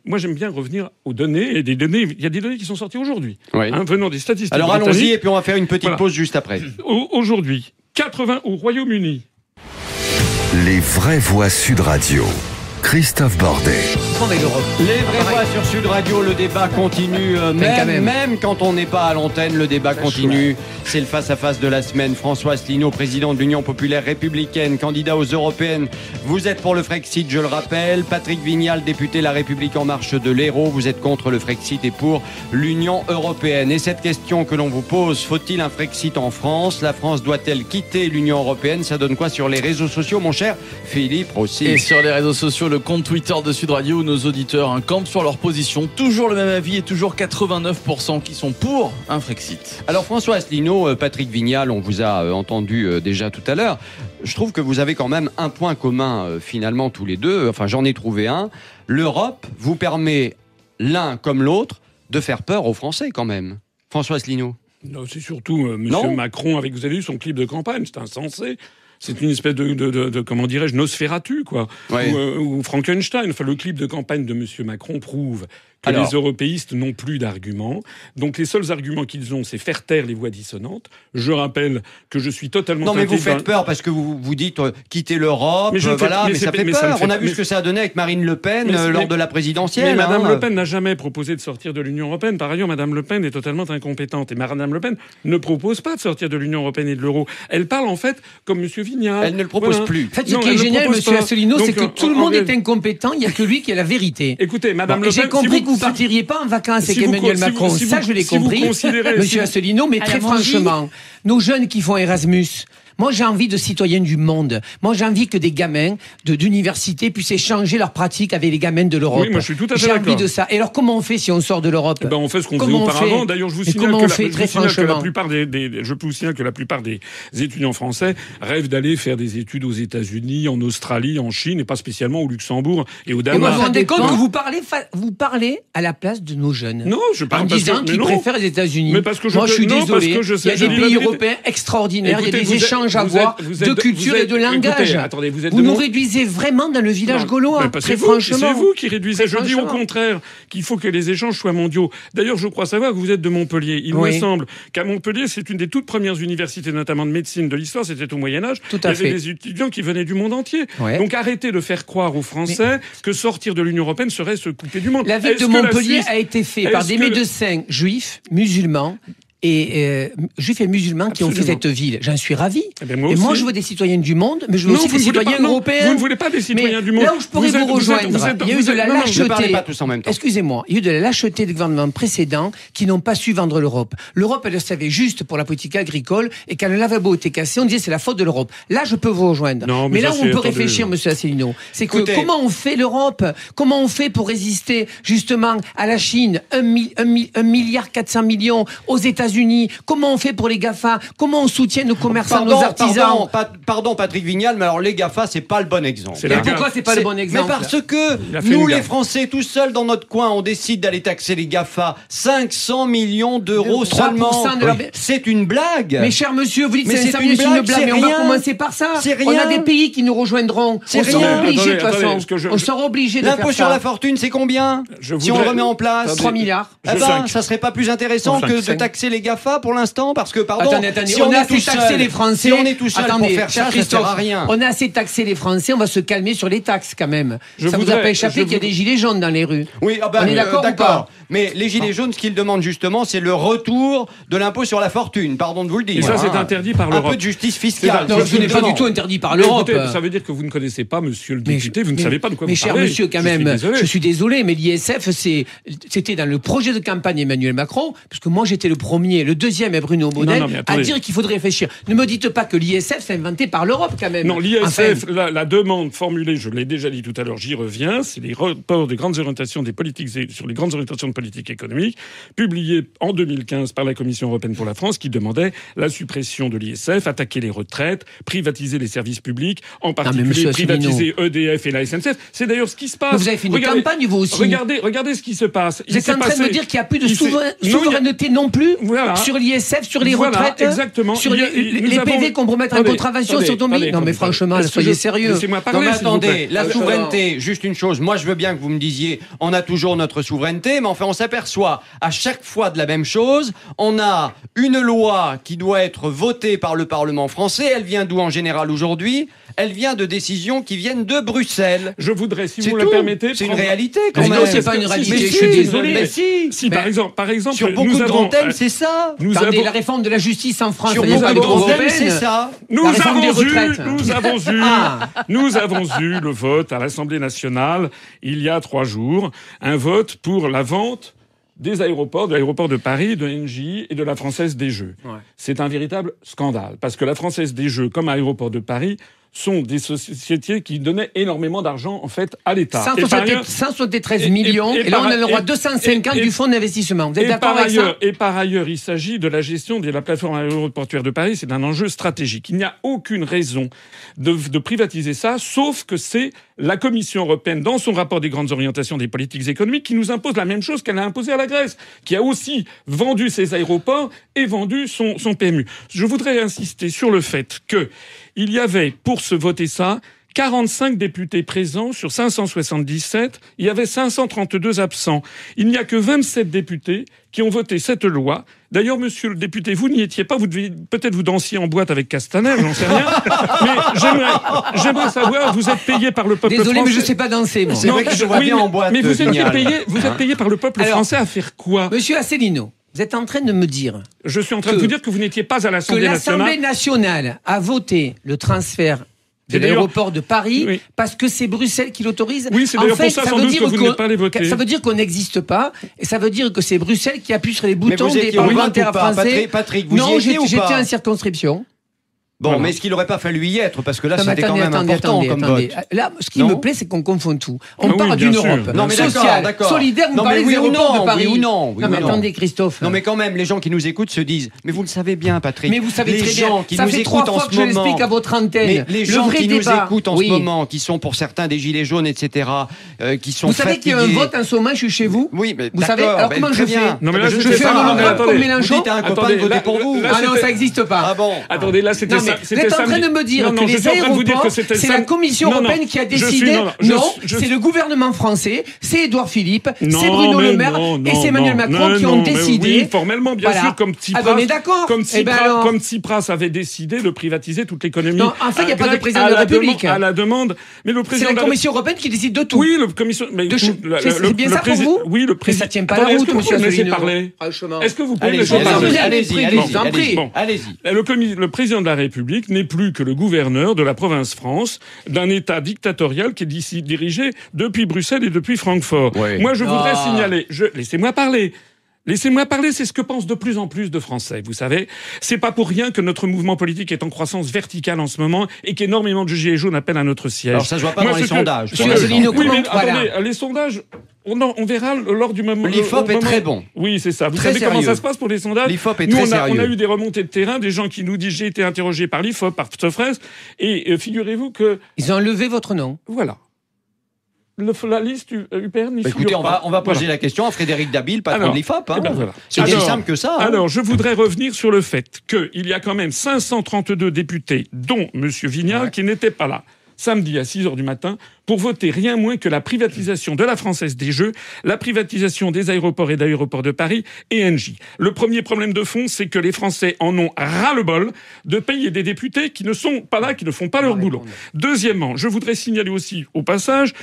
moi, j'aime bien revenir aux données, et il y a des données qui sont sorties aujourd'hui. Oui. Venant des statistiques. Alors allons-y, et puis on va faire une petite pause juste après. Aujourd'hui, 80 au Royaume-Uni. Les vraies voix Sud Radio. Christophe Bordet. Les vraies voix sur Sud Radio, le débat continue. Même quand on n'est pas à l'antenne, le débat continue. C'est le face-à-face de la semaine. François Asselineau, président de l'Union populaire républicaine, candidat aux européennes. Vous êtes pour le Frexit, je le rappelle. Patrick Vignal, député La République En Marche de l'Hérault. Vous êtes contre le Frexit et pour l'Union européenne. Et cette question que l'on vous pose, faut-il un Frexit en France ? La France doit-elle quitter l'Union européenne ? Ça donne quoi sur les réseaux sociaux, mon cher Philippe Rossi ? Et sur les réseaux sociaux, le compte Twitter de Sud Radio où nos auditeurs campent sur leur position. Toujours le même avis et toujours 89% qui sont pour un Frexit. Alors François Asselineau, Patrick Vignal, on vous a entendu déjà tout à l'heure. Je trouve que vous avez quand même un point commun finalement tous les deux. Enfin, j'en ai trouvé un. L'Europe vous permet l'un comme l'autre de faire peur aux Français quand même. François Asselineau. Non, c'est surtout monsieur Macron avec, vous avez vu son clip de campagne, c'est insensé. C'est une espèce de comment dirais-je, Nosferatu, quoi. Ouais. Ou Frankenstein. Enfin, le clip de campagne de monsieur Macron prouve que les européistes n'ont plus d'arguments. Donc les seuls arguments qu'ils ont, c'est faire taire les voix dissonantes. Je rappelle que je suis totalement... Non, mais vous faites peur parce que vous dites quitter l'Europe, mais ça fait peur. On a vu ce que ça a donné avec Marine Le Pen lors de la présidentielle. Mais Madame Le Pen n'a jamais proposé de sortir de l'Union européenne. Par ailleurs, Madame Le Pen est totalement incompétente. Et Madame Le Pen ne propose pas de sortir de l'Union européenne et de l'euro. Elle parle en fait comme Monsieur Vignal. Elle ne le propose plus. En fait, ce qui est génial, Monsieur Asselineau, c'est que tout le monde est incompétent. Il n'y a que lui qui a la vérité. Écoutez, Madame Le Pen... J'ai compris que vous partiriez pas en vacances avec Emmanuel Macron. Ça, je l'ai compris, Monsieur Asselineau, mais très franchement, nos jeunes qui font Erasmus, Moi, j'ai envie de citoyens du monde. Moi, j'ai envie que des gamins d'université puissent échanger leurs pratiques avec les gamins de l'Europe. Oui, moi, je suis tout à fait J'ai envie d'accord. de ça. Et alors, comment on fait si on sort de l'Europe? Eh ben, on fait ce qu'on faisait Comment on auparavant. fait D'ailleurs, je vous Mais signale comment que on fait, très franchement la plupart je vous signale que la plupart des étudiants français rêvent d'aller faire des études aux États-Unis, en Australie, en Chine, et pas spécialement au Luxembourg et au Et vous Danemark. vous rendez compte que Non. vous parlez à la place de nos jeunes. Non, je parle en parce disant que- qu'ils mais non. préfèrent les États-Unis. Mais parce que je Moi, je suis non, parce désolé. que je sais, il y a je des dis la pays vérité. européens extraordinaires. Écoutez, il y a des vous êtes- échanges à vous avoir êtes- vous de êtes- culture vous et de êtes- langage. écoutez, attendez, vous êtes Vous de nous mon- réduisez vraiment dans le village Non, gaulois. mais pas Très c'est vous, franchement. c'est vous qui réduisez. Très Je dis au franchement. contraire qu'il faut que les échanges soient mondiaux. D'ailleurs, je crois savoir que vous êtes de Montpellier. Il Oui. me semble qu'à Montpellier, c'est une des toutes premières universités, notamment de médecine de l'histoire, c'était au Moyen-Âge. Tout Il à y avait fait. des étudiants qui venaient du monde entier. Ouais. Donc arrêtez de faire croire aux Français que sortir de l'Union européenne serait se couper du monde. La ville Est-ce de que la Montpellier Suisse- a été faite par est-ce des que- médecins juifs, musulmans. Juifs et musulmans qui ont fait Absolument. cette ville. J'en suis ravi. Eh ben, moi et moi, aussi. je veux des citoyens du monde, mais je veux Non, aussi vous des ne voulez citoyens pas- non, européens. vous ne voulez pas des citoyens Mais du monde. là où je pourrais Vous êtes- vous vous êtes- rejoindre, vous êtes- il y a eu vous de êtes- la non, non, ne lâcheté. parlez pas tous en même temps. Excusez-moi, il y a eu de la lâcheté des gouvernements précédents qui n'ont pas su vendre l'Europe. L'Europe, elle le savait juste pour la politique agricole, et quand le lavabo était cassé, on disait c'est la faute de l'Europe. Là, je peux vous rejoindre. Non, mais mais là ça, où on c'est- peut attendez. réfléchir, monsieur Asselineau, c'est que Écoutez. comment on fait l'Europe? Comment on fait pour résister justement à la Chine, 1,4 milliard aux États-Unis? Comment on fait pour les GAFA? Comment on soutient nos commerçants, nos artisans? Pardon, Patrick Vignal, mais alors les GAFA, c'est pas le bon exemple. C'est Et la pourquoi c'est pas le bon exemple? Mais parce que Il a fait nous, une les gaffe. Français, tout seuls dans notre coin, on décide d'aller taxer les GAFA 500 millions d'euros 3% seulement. de leur- C'est une blague. Mais cher monsieur, vous dites que Mais c'est c'est un une blague, blague, mais c'est on va rien. commencer par ça. C'est On a rien. des pays qui nous rejoindront. C'est On sera rien. obligés de toute Attendez, façon. parce que On sera obligés de faire L'impôt ça. sur la fortune, c'est combien Je si on voudrais- le remet en place 3 milliards. Eh ben, Cinq. ça serait pas plus intéressant Cinq. que de Cinq. taxer les GAFA pour l'instant? Parce que, pardon, Attendez, si on a est assez tout taxé seul- les Français. Si on est tout seul Attendez, pour faire cher ça, ça sert à Christophe, rien. on a assez taxé les Français, on va se calmer sur les taxes quand même. Je Ça vous a voudrais- pas échappé je qu'il y a vous- des gilets jaunes dans les rues? Oui, On est d'accord ou d'accord. pas Mais les gilets jaunes, ce qu'ils demandent justement, c'est le retour de l'impôt sur la fortune. Pardon de vous le dire. Et ça, c'est hein. interdit par Un l'Europe. peu de justice C'est fiscale. Non, c'est ce n'est pas justement. du tout interdit par Mais l'Europe. écoutez, ça veut dire que vous ne connaissez pas, monsieur le député, vous ne mais- savez pas de quoi mais vous cher parlez. monsieur, quand Je suis même, désolé. je suis désolé, mais l'ISF, c'était dans le projet de campagne Emmanuel Macron, puisque moi j'étais le premier, le deuxième est Bruno Bonnel, Non, mais à attendez. dire qu'il faudrait réfléchir. Ne me dites pas que l'ISF s'est inventé par l'Europe quand même. Non, l'ISF, Enfin, la demande formulée, je l'ai déjà dit tout à l'heure, j'y reviens, c'est les rapports des grandes orientations des politiques sur les grandes orientations de politique économique, publiés en 2015 par la Commission européenne pour la France, qui demandait la suppression de l'ISF, attaquer les retraites, privatiser les services publics, en particulier monsieur privatiser EDF et la SNCF. C'est d'ailleurs ce qui se passe. Mais vous avez fait une campagne, vous aussi. Regardez ce qui se passe. vous êtes en train de me dire qu'il n'y a plus de il s'est- souveraineté non plus Voilà. sur l'ISF, sur les Voilà, retraites, exactement. sur Il y a- nous les avons- PV qu'on peut mettre en Attendez, contravention sur ton attendez, pays. Non mais attendez, franchement, est-ce que soyez je- sérieux. Laissez-moi Non parler, mais s'il vous attendez, plaît. la souveraineté, juste une chose. Moi, je veux bien que vous me disiez, on a toujours notre souveraineté, mais enfin, on s'aperçoit à chaque fois de la même chose. On a une loi qui doit être votée par le Parlement français. Elle vient d'où en général aujourd'hui? Elle vient de décisions qui viennent de Bruxelles. Je voudrais, si C'est vous me tout. le permettez, C'est une prendre- réalité quand Mais même. non, c'est pas une réalité, Mais je si, suis c'est une désolé. réalité. Mais si. Si, par exemple, Sur beaucoup nous de avons, grands thèmes, c'est ça. nous Attendez, avons, la réforme de la justice en France, Sur il y a beaucoup pas de de grands thèmes, européenne. c'est ça. nous la réforme des retraites. Ah. nous avons eu le vote à l'Assemblée nationale il y a 3 jours, un vote pour la vente des aéroports, de l'aéroport de Paris, de NJ et de la Française des Jeux. Ouais. C'est un véritable scandale, parce que la Française des Jeux, comme l'aéroport de Paris, sont des sociétés qui donnaient énormément d'argent, en fait, à l'État. Et par ailleurs- 173 millions, et là on a le droit 250 du fonds d'investissement. Vous êtes d'accord avec ça? Et par ailleurs, il s'agit de la gestion de la plateforme aéroportuaire de Paris. C'est un enjeu stratégique. Il n'y a aucune raison de privatiser ça, sauf que c'est la Commission européenne, dans son rapport des grandes orientations des politiques économiques, qui nous impose la même chose qu'elle a imposé à la Grèce, qui a aussi vendu ses aéroports et vendu son PMU. Je voudrais insister sur le fait que il y avait, pour se voter ça, 45 députés présents sur 577. Il y avait 532 absents. Il n'y a que 27 députés qui ont voté cette loi. D'ailleurs, monsieur le député, vous n'y étiez pas. Vous deviez peut-être vous dansiez en boîte avec Castaner, j'en sais rien. Mais j'aimerais savoir, vous êtes payé par le peuple Désolé, français. mais je sais pas danser, moi. C'est vrai que je vois bien en boîte, Mais vous êtes Vignal. payé par le peuple Alors, français à faire quoi? Monsieur Asselineau, vous êtes en train de me dire Je suis en train de vous dire que vous n'étiez pas à que l'Assemblée l'Assemblée nationale. nationale a voté le transfert de C'est d'ailleurs- l'aéroport de Paris Oui. parce que c'est Bruxelles qui l'autorise. Oui, c'est En d'ailleurs fait, pour ça, sans veut doute, dire que vous n'êtes pas allé voter. Ça veut dire qu'on n'existe pas, et ça veut dire que c'est Bruxelles qui appuie sur les Mais boutons vous des étiez au vote parlementaires ou pas, français. Patrick, vous y Non, étiez ou j'étais pas en circonscription. Bon, Voilà. mais est-ce qu'il n'aurait pas fallu y être? Parce que là, Non, mais c'était quand même important comme vote. Là, ce qui Non me plaît, c'est qu'on confond tout. On Ah oui, parle bien d'une sûr. Europe Non, mais d'accord, sociale, d'accord. solidaire. Vous Non, mais parlez oui des ou aéroports non, de Paris. oui ou non, oui Non, mais ou non. attendez, Christophe. Non, mais quand même, les gens qui nous écoutent se disent, mais vous le savez bien, Patrick. Mais vous savez les très gens bien, qui ça nous fait écoutent 3 en fois ce que je moment. l'explique à votre antenne. Mais les Le gens vrai qui nous débat, écoutent en oui. ce moment, qui sont pour certains des gilets jaunes, etc., qui sont Vous savez qu'il y a un fatigués. vote en ce moment, je suis chez vous. Oui, mais Vous savez, d'accord, alors ben, comment très je fais bien. Non, mais là, Je je sais fais pas, ça, non, mais mais comme attendez. Mélenchon. Vous dites à un copain Attendez, de voter là, pour vous. là, Ah non, c'était- ça n'existe pas. Ah bon. Attendez, là, c'était Non, ça. mais vous c'était êtes en train samedi. de me dire Non, non, que je les suis en train de vous dire aéroports, que c'était c'est la samedi. Commission Non, non, européenne qui a je suis- décidé. non, non, Non, je- c'est le gouvernement français, c'est Édouard Philippe, Non, c'est Bruno mais Le Maire non, et non, c'est Emmanuel non, Macron non, qui ont non, mais décidé. Oui, formellement, bien Voilà. sûr, comme Tsipras. Ah ben, on est d'accord. Comme Eh ben alors. Tsipras avait décidé de privatiser toute l'économie. Non, en fait, il y a pas de grecque président de la République. À la demande. Mais le C'est président la de la Commission européenne qui décide de tout. Oui, le commission. Mais De écoute, c'est bien ça pour vous Oui, le Mais président. ça tient pas la Attendez, route, est-ce que vous monsieur pouvez me laisser Asselineau. parler Franchement. Est-ce que vous pouvez me Allez-y, laisser parler allez-y, allez-y. Bon. Allez-y. Le président de la République n'est plus que le gouverneur de la province France, d'un État dictatorial qui est d'ici dirigé depuis Bruxelles et depuis Francfort. Ouais. Moi, je voudrais Ah. signaler. Laissez-moi parler. Laissez-moi parler, c'est ce que pensent de plus en plus de Français, vous savez. C'est pas pour rien que notre mouvement politique est en croissance verticale en ce moment et qu'énormément de gilets jaunes appellent à notre siège. Alors, ça se voit pas Moi, dans les ce que- sondages, ce pour que- l'instant. Oui, mais Voilà. attendez, les sondages, on verra lors du moment. L'IFOP au est moment- très bon. Oui, c'est ça. Vous Très savez comment sérieux. ça se passe pour les sondages? L'IFOP est Nous, très on a sérieux. eu des remontées de terrain, des gens qui nous disent j'ai été interrogé par l'IFOP, par Sofres, et figurez-vous que Ils ont enlevé votre nom. voilà. La liste UPR n'y Bah, écoutez, figure pas. on va poser Voilà. la question à Frédéric Dabil, patron Alors, de l'IFOP. Hein. eh ben voilà. C'est aussi Alors- simple que ça. Hein. Alors, je voudrais revenir sur le fait qu'il y a quand même 532 députés, dont M. Vignal, qui n'étaient pas là samedi à 6h du matin pour voter rien moins que la privatisation de la Française des Jeux, la privatisation des aéroports et d'aéroports de Paris et Engie. Le premier problème de fond, c'est que les Français en ont ras-le-bol de payer des députés qui ne sont pas là, qui ne font pas leur boulot. Deuxièmement, je voudrais signaler aussi au passage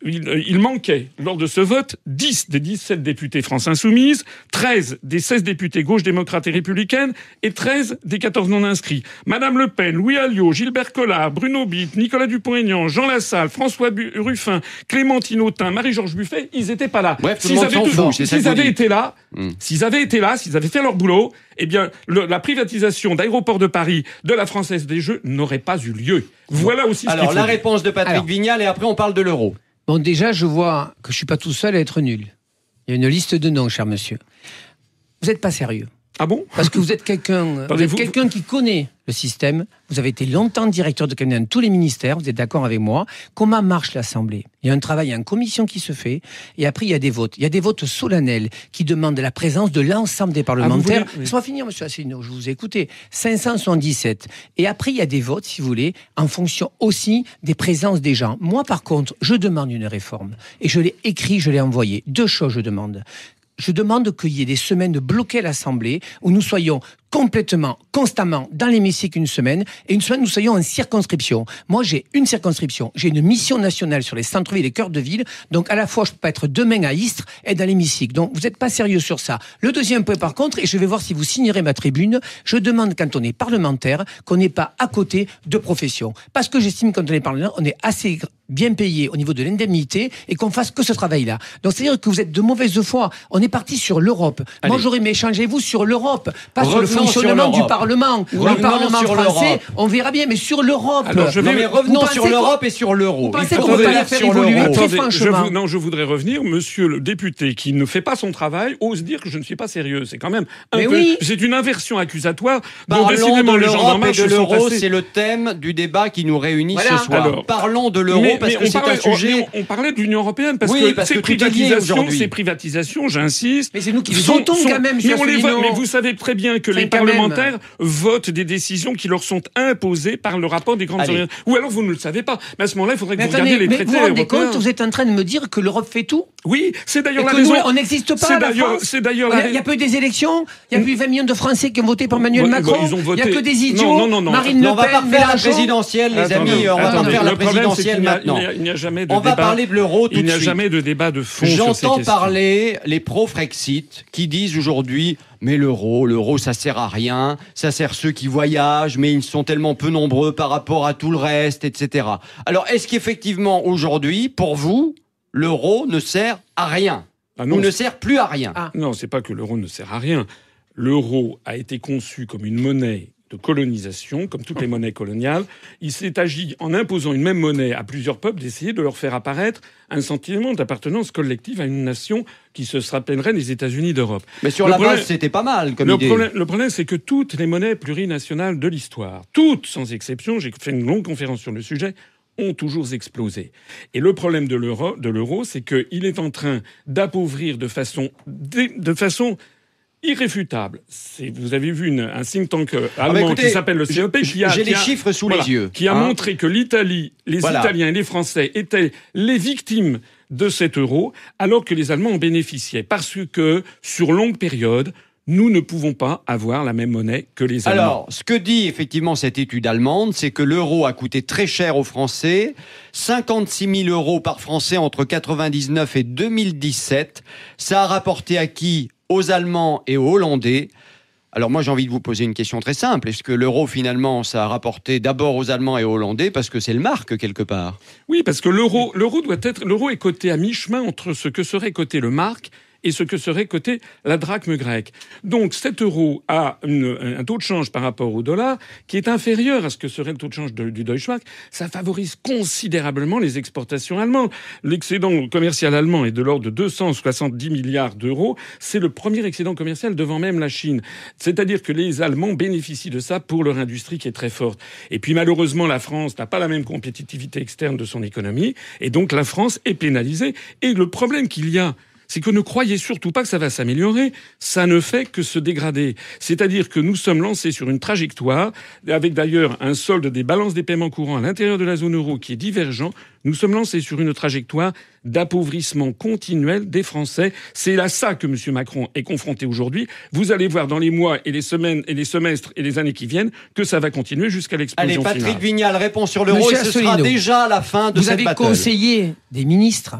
il manquait, lors de ce vote, 10 des 17 députés France Insoumise, 13 des 16 députés Gauche démocrate et républicaine et 13 des 14 non-inscrits. Madame Le Pen, Louis Alliot, Gilbert Collard, Bruno Bitt, Nicolas Dupont-Aignan, Jean Lassalle, François Ruffin, Clémentine Autain, Marie-Georges Buffet, ils étaient pas là. Bref, tout le monde s'en fout, c'est ça que S'ils vous avaient dites. été là, s'ils avaient fait leur boulot, eh bien, la privatisation d'aéroports de Paris de la Française des Jeux n'aurait pas eu lieu. Voilà aussi ce qu'il Alors, faut la dire. réponse de Patrick Alors. Vignal, et après, on parle de l'euro. Bon, déjà, je vois que je suis pas tout seul à être nul. Il y a une liste de noms, cher monsieur. Vous n'êtes pas sérieux. Ah bon? Parce que vous êtes quelqu'un qui connaît le système. Vous avez été longtemps directeur de cabinet dans tous les ministères. Vous êtes d'accord avec moi. Comment marche l'Assemblée? Il y a un travail en commission qui se fait. Et après, il y a des votes. Il y a des votes solennels qui demandent la présence de l'ensemble des parlementaires. voulez- oui. Laissez-moi finir, monsieur Asselineau. Je vous ai écouté. 577. Et après, il y a des votes, si vous voulez, en fonction aussi des présences des gens. Moi, par contre, je demande une réforme. Et je l'ai écrit, je l'ai envoyé. 2 choses, je demande. Je demande qu'il y ait des semaines bloquées à l'Assemblée où nous soyons complètement, constamment dans l'hémicycle une semaine et une semaine nous soyons en circonscription. Moi, j'ai une circonscription. J'ai une mission nationale sur les centres-villes et les cœurs de ville. Donc, à la fois, je peux pas être demain à Istres et dans l'hémicycle. Donc, vous n'êtes pas sérieux sur ça. Le deuxième point, par contre, et je vais voir si vous signerez ma tribune, je demande, quand on est parlementaire, qu'on n'est pas à côté de profession. Parce que j'estime, quand on est parlementaire, on est assez bien payé au niveau de l'indemnité et qu'on fasse que ce travail-là. Donc, c'est-à-dire que vous êtes de mauvaise foi. On est parti sur l'Europe. Moi, Allez. j'aurais aimé échanger vous sur l'Europe, pas sur le Revenons sur fonctionnement du l'Europe. Parlement. Revenons Le Parlement sur français, l'Europe. on verra bien, mais sur l'Europe. Alors, je Non, vais- mais Vous revenons pensez sur qu'on- l'Europe et sur l'euro. Vous pensez Il faut qu'on peut pas revenir la faire sur évoluer l'euro. très Attendez, franchement. je voudrais revenir. Monsieur le député qui ne fait pas son travail ose dire que je ne suis pas sérieux. C'est quand même un Mais peu. oui. C'est une inversion accusatoire dont Parlons décidément de les gens d'En l'Europe et Marche de se sont l'euro, assez- c'est le thème du débat qui nous réunit Voilà. ce soir. Alors, Parlons de l'euro parce que c'est un sujet. On parlait de l'Union européenne parce Oui, que parce ces que tout est lié aujourd'hui. privatisations, j'insiste. Mais c'est nous qui les sont- votons sont- quand même, mais, monsieur on les Asselineau. vote, mais vous savez très bien que Enfin, les quand même. parlementaires votent des décisions qui leur sont imposées par le rapport des grandes Allez. organisations. Ou alors vous ne le savez pas. Mais à ce moment-là, il faudrait que Mais vous attendez, regardiez les mais traités vous vous rendez européens. compte, vous êtes en train de me dire que l'Europe fait tout? Oui, c'est Et d'ailleurs la que raison. nous, on n'existe pas C'est à la d'ailleurs- France. c'est d'ailleurs la Il n'y a pas eu des élections, il n'y a plus 20 millions de Français qui ont voté pour Emmanuel Ouais, Macron. bah, ils ont Il voté- n'y a que des idiots. Non, Marine Non, Le on va Pen, pas refaire la Mélenchon. présidentielle, les Attendez, amis. On va pas attendez, faire la le problème, c'est présidentielle qu'il n'y a- maintenant. Il n'y a jamais de On va débat. parler de l'euro tout Il de n'y a suite. jamais de débat de fond sur ces J'entends questions. parler les pro-Frexit qui disent aujourd'hui mais l'euro ça sert à rien, ça sert ceux qui voyagent mais ils sont tellement peu nombreux par rapport à tout le reste, etc. Alors est-ce qu'effectivement aujourd'hui, pour vous, l'euro ne sert à rien Ah non, ou ne sert plus à rien? Ah. Non, c'est pas que l'euro ne sert à rien. L'euro a été conçu comme une monnaie de de colonisation, comme toutes les monnaies coloniales. Il s'est agi, en imposant une même monnaie à plusieurs peuples, d'essayer de leur faire apparaître un sentiment d'appartenance collective à une nation qui se rappellerait les États-Unis d'Europe. Mais sur la base, c'était pas mal comme idée. Le problème, c'est que toutes les monnaies plurinationales de l'histoire, toutes sans exception, j'ai fait une longue conférence sur le sujet, ont toujours explosé. Et le problème de l'euro, c'est qu'il est en train d'appauvrir de façon irréfutable. Vous avez vu un think tank allemand qui s'appelle le CEP j'ai les chiffres sous les yeux. Qui a montré que l'Italie, les Italiens et les Français étaient les victimes de cet euro, alors que les Allemands en bénéficiaient. Parce que, sur longue période, nous ne pouvons pas avoir la même monnaie que les Allemands. Alors, ce que dit effectivement cette étude allemande, c'est que l'euro a coûté très cher aux Français, 56 000 euros par Français entre 1999 et 2017. Ça a rapporté à qui ? Aux Allemands et aux Hollandais. Alors moi, j'ai envie de vous poser une question très simple. Est-ce que l'euro, finalement, ça a rapporté d'abord aux Allemands et aux Hollandais parce que c'est le marque, quelque part ? Oui, parce que l'euro est coté à mi-chemin entre ce que serait coté le marque et ce que serait coté la drachme grecque. Donc cet euro a un taux de change par rapport au dollar qui est inférieur à ce que serait le taux de change du Deutschmark. Ça favorise considérablement les exportations allemandes. L'excédent commercial allemand est de l'ordre de 270 milliards d'euros. C'est le premier excédent commercial devant même la Chine. C'est-à-dire que les Allemands bénéficient de ça pour leur industrie qui est très forte. Et puis malheureusement, la France n'a pas la même compétitivité externe de son économie. Et donc la France est pénalisée. Et le problème qu'il y a, c'est que ne croyez surtout pas que ça va s'améliorer. Ça ne fait que se dégrader. C'est-à-dire que nous sommes lancés sur une trajectoire, avec d'ailleurs un solde des balances des paiements courants à l'intérieur de la zone euro qui est divergent. Nous sommes lancés sur une trajectoire d'appauvrissement continuel des Français. C'est à ça que M. Macron est confronté aujourd'hui. Vous allez voir dans les mois et les semaines et les semestres et les années qui viennent que ça va continuer jusqu'à l'explosion finale. Allez, Patrick Vignal répond sur l'euro et ce sera déjà la fin de cette battle. Vous avez conseillé des ministres.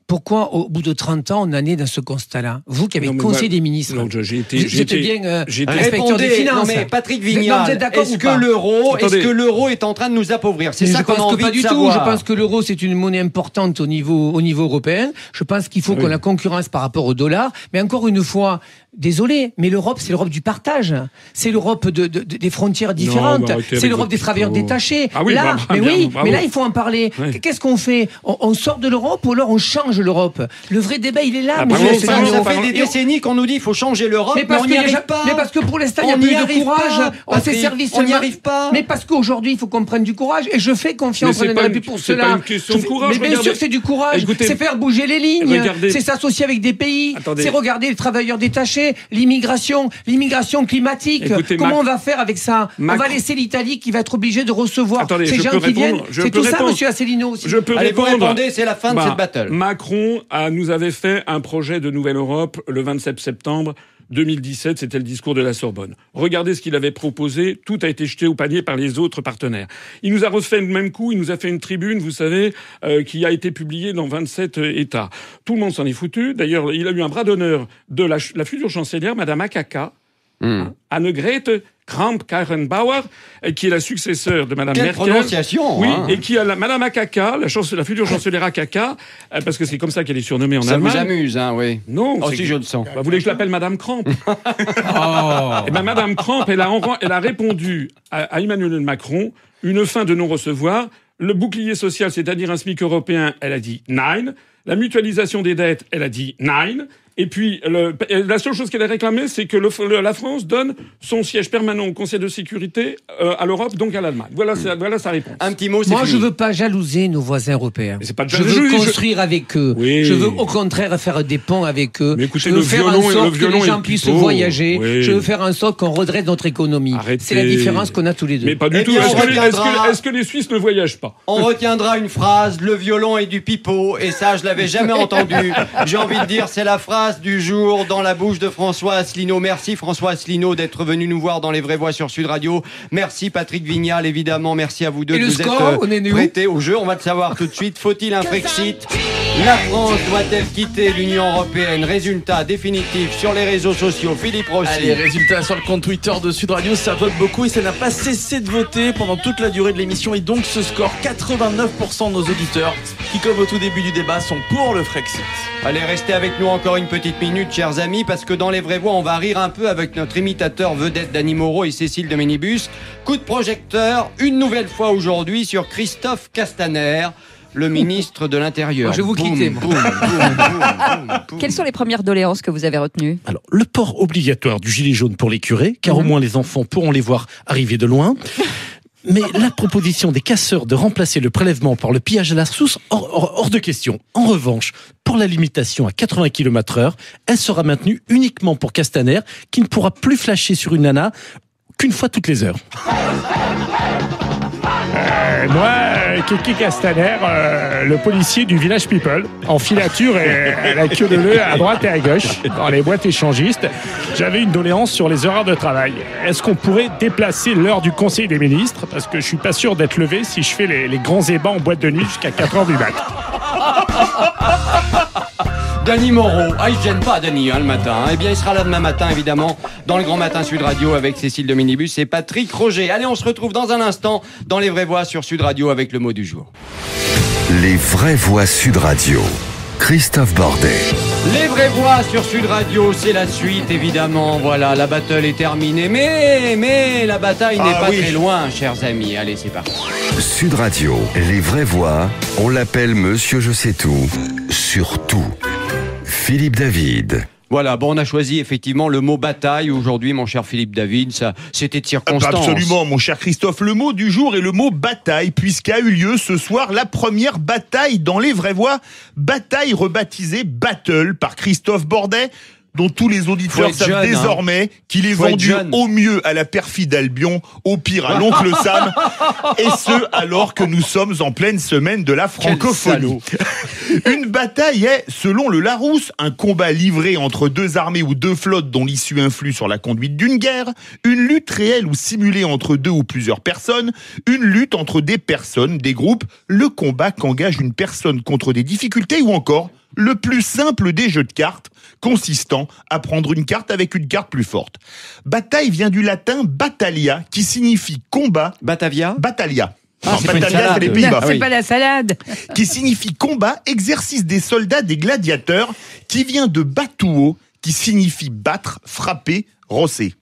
Pourquoi, au bout de 30 ans, on en est dans ce constat-là ? Vous qui avez conseillé des ministres. Non, j'étais bien inspecteur des finances. Non, mais Patrick Vignal, est-ce que l'euro est en train de nous appauvrir ? C'est ça qu'on a envie de savoir. Je pense que l'euro, c'est une monnaie importante au niveau européen. Je pense qu'il faut qu'on la concurrence par rapport au dollar. Mais encore une fois, désolé, mais l'Europe, c'est l'Europe du partage. C'est l'Europe des frontières différentes. C'est l'Europe des travailleurs détachés. Ah oui, là, bravo. Mais là, il faut en parler. Ouais. Qu'est-ce qu'on fait ? On sort de l'Europe ou alors on change l'Europe ? Le vrai débat, il est là. Ça fait des décennies qu'on nous dit qu'il faut changer l'Europe, mais on n'y arrive pas. Mais parce que pour l'instant, il n'y a plus de courage. On s'est servi seulement. On n'y arrive pas. Mais parce qu'aujourd'hui, il faut qu'on prenne du courage. Et je fais confiance en la République pour cela. C'est pas une question de courage. Mais bien sûr que c'est du courage. C'est faire bouger les lignes. C'est s'associer avec des pays. C'est regarder les travailleurs détachés, l'immigration climatique. Comment on va faire avec ça ? On va laisser l'Italie qui va être obligée de recevoir ces gens qui viennent. C'est tout ça, monsieur Asselineau. Allez, vous répondez, c'est la fin de cette battle. Macron nous avait fait un projet de Nouvelle Europe le 27 septembre 2017, c'était le discours de la Sorbonne. Regardez ce qu'il avait proposé, tout a été jeté au panier par les autres partenaires. Il nous a refait le même coup, il nous a fait une tribune, vous savez, qui a été publiée dans 27 États. Tout le monde s'en est foutu. D'ailleurs, il a eu un bras d'honneur de la future chancelière, Madame Akaka, Annegret Kramp-Karrenbauer, qui est la successeur de Madame Merkel. Quelle prononciation, oui, et qui a Madame Akaka, la future chancelière Akaka, parce que c'est comme ça qu'elle est surnommée en Allemagne. Ça vous amuse, hein, oui. Non. Si je le sens. Vous voulez que je l'appelle Madame Kramp ? Et ben Madame Kramp, elle a répondu à Emmanuel Macron une fin de non-recevoir. Le bouclier social, c'est-à-dire un SMIC européen, elle a dit « Nein ». La mutualisation des dettes, elle a dit « Nein ». Et puis, la seule chose qu'elle a réclamée, c'est que la France donne son siège permanent au Conseil de sécurité à l'Europe, donc à l'Allemagne. Voilà sa réponse. Un petit mot, Moi, je veux pas jalouser nos voisins européens. Mais c'est pas de je veux construire avec eux. Oui. Je veux au contraire faire des ponts avec eux. Mais écoutez, je veux faire en sorte que les gens puissent voyager. Oui. Je veux faire en sorte qu'on redresse notre économie. Arrêtez. C'est la différence qu'on a tous les deux. Mais pas du tout. Est-ce que les Suisses ne voyagent pas ? On retiendra une phrase, le violon est du pipeau, et ça, je l'avais jamais entendu. J'ai envie de dire, c'est la phrase du jour dans la bouche de François Asselineau. Merci François Asselineau d'être venu nous voir dans Les Vraies Voix sur Sud Radio. Merci Patrick Vignal, évidemment. Merci à vous deux de vous être prêtés au jeu. On va le savoir tout de suite. Faut-il un Frexit ? La France doit-elle quitter l'Union européenne? Résultat définitif sur les réseaux sociaux. Philippe Rossi. Allez, résultat sur le compte Twitter de Sud Radio, ça vote beaucoup et ça n'a pas cessé de voter pendant toute la durée de l'émission. Et donc ce score, 89% de nos auditeurs qui, comme au tout début du débat, sont pour le Frexit. Allez, restez avec nous encore une petite minute, chers amis, parce que dans Les Vraies Voix, on va rire un peu avec notre imitateur vedette Dany Moreau et Cécile de Ménibus. Coup de projecteur, une nouvelle fois aujourd'hui, sur Christophe Castaner, le ministre de l'Intérieur. Moi, je vais vous quitter, moi. Quelles sont les premières doléances que vous avez retenues? Alors, le port obligatoire du gilet jaune pour les curés, car au moins les enfants pourront les voir arriver de loin. Mais la proposition des casseurs de remplacer le prélèvement par le pillage à la source, hors de question. En revanche, pour la limitation à 80 km/h, elle sera maintenue uniquement pour Castaner, qui ne pourra plus flasher sur une nana qu'une fois toutes les heures. Kiki Castaner, le policier du Village People, en filature et à la queue leu à droite et à gauche, dans les boîtes échangistes. J'avais une doléance sur les horaires de travail. Est-ce qu'on pourrait déplacer l'heure du Conseil des ministres? Parce que je suis pas sûr d'être levé si je fais les grands ébats en boîte de nuit jusqu'à 4h du mat'. Dany Moreau, il gêne pas Dany le matin. Eh bien, il sera là demain matin, évidemment, dans le Grand Matin Sud Radio avec Cécile de Ménibus et Patrick Roger. Allez, on se retrouve dans un instant dans Les Vraies Voix sur Sud Radio avec le mot du jour. Les Vraies Voix Sud Radio. Christophe Bordet. Les Vraies Voix sur Sud Radio, c'est la suite, évidemment. Voilà, la battle est terminée. Mais la bataille n'est pas très loin, chers amis. Allez, c'est parti. Sud Radio, Les Vraies Voix, on l'appelle Monsieur Je sais tout, sur tout. Philippe David. Voilà, bon, on a choisi effectivement le mot bataille aujourd'hui, mon cher Philippe David. Ça, c'était de circonstance. Absolument, mon cher Christophe. Le mot du jour est le mot bataille, puisqu'a eu lieu ce soir la première bataille dans Les Vraies Voix. Bataille rebaptisée Battle par Christophe Bordet, dont tous les auditeurs savent désormais qu'il est vendu au mieux à la perfide Albion, au pire à l'oncle Sam, et ce alors que nous sommes en pleine semaine de la francophonie. Une bataille est, selon le Larousse, un combat livré entre deux armées ou deux flottes dont l'issue influe sur la conduite d'une guerre, une lutte réelle ou simulée entre deux ou plusieurs personnes, une lutte entre des personnes, des groupes, le combat qu'engage une personne contre des difficultés ou encore le plus simple des jeux de cartes, consistant à prendre une carte avec une carte plus forte. Bataille vient du latin battalia, qui signifie combat. Batavia? Battalia. Ah, non, Battalia, c'est les Pays-Bas. C'est pas la salade. Qui signifie combat, exercice des soldats, des gladiateurs, qui vient de batuo, qui signifie battre, frapper, rosser.